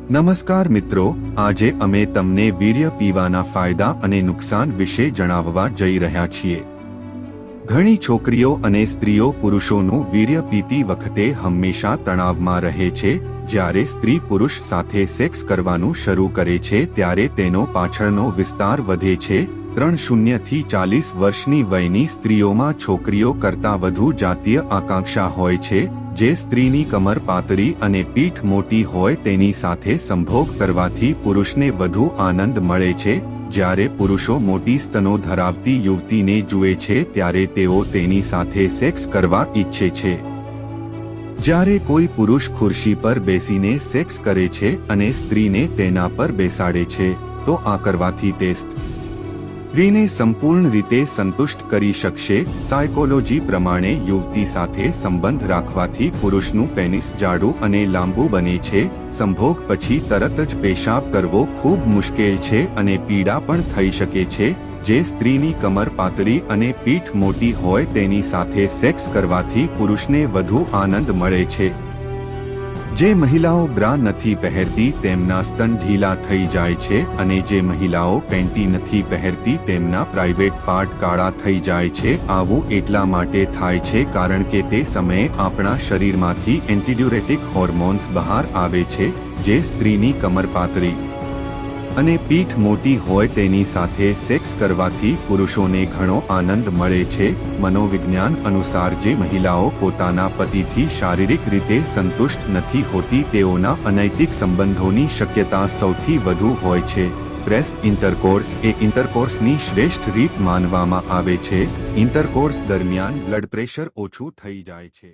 નમસ્કાર મિત્રો, આજે અમે તમને વીર્ય પીવાના ફાયદા અને નુકસાન વિશે જણાવવા જઈ રહ્યા છીએ। ઘણી છોકરીઓ અને સ્ત્રીઓ પુરુષોનું વીર્ય પીતી વખતે હંમેશા તણાવમાં રહે છે। જ્યારે સ્ત્રી પુરુષ સાથે સેક્સ કરવાનું શરૂ કરે છે ત્યારે તેનો પાછળનો વિસ્તાર વધે છે। 30 થી 40 વર્ષની વયની સ્ત્રીઓમાં છોકરીઓ કરતાં વધુ જાતીય આકાંક્ષા હોય છે। જે સ્ત્રીની કમર પાતળી અને પીઠ મોટી હોય તેની સાથે સંભોગ કરવાથી પુરુષને વધુ આનંદ મળે છે। જ્યારે પુરુષો મોટી સ્તનો ધરાવતી યુવતીને જુએ છે ત્યારે તેઓ તેની સાથે સેક્સ કરવા ઈચ્છે છે। જ્યારે કોઈ પુરુષ ખુરશી પર બેસીને સેક્સ કરે છે અને સ્ત્રીને તેના પર બેસાડે છે તો આ કરવાથી તે સ્ત્રીને સંપૂર્ણ રીતે સંતુષ્ટ કરી શકશે। સાયકોલોજી પ્રમાણે યુવતી સાથે સંબંધ રાખવાથી પુરુષનું પેનિસ જાડું અને લાંબુ બને છે। સંભોગ પછી તરત જ પેશાબ કરવો ખૂબ મુશ્કેલ છે અને પીડા પણ થઈ શકે છે। જે સ્ત્રીની કમર પાતળી અને પીઠ મોટી હોય તેની સાથે સેક્સ કરવાથી પુરુષને વધુ આનંદ મળે છે। જે મહિલાઓ બ્રા નથી પહેરતી તેમના સ્તન ઢીલા થઈ જાય છે અને જે મહિલાઓ પેન્ટી નથી પહેરતી તેમના પ્રાઇવેટ પાર્ટ કાળા થઈ જાય છે। આવું એટલા માટે થાય છે કારણ કે તે સમયે આપણા શરીરમાંથી એન્ટીડ્યુરેટિક હોર્મોન્સ બહાર આવે છે। જે સ્ત્રીની કમર પાતળી અને પીઠ મોટી હોય તેની સાથે સેક્સ કરવાથી પુરુષોને ઘણો આનંદ મળે છે। મનોવિજ્ઞાન અનુસાર જે મહિલાઓ પોતાના પતિથી શારીરિક રીતે સંતુષ્ટ નથી હોતી તેઓના અનૈતિક સંબંધોની શક્યતા સૌથી વધુ હોય છે। બ્રેસ્ટ ઇન્ટરકોર્સ એ ઇન્ટરકોર્સની શ્રેષ્ઠ રીત માનવામાં આવે છે। ઇન્ટરકોર્સ દરમિયાન બ્લડ પ્રેશર ઓછું થઈ જાય છે।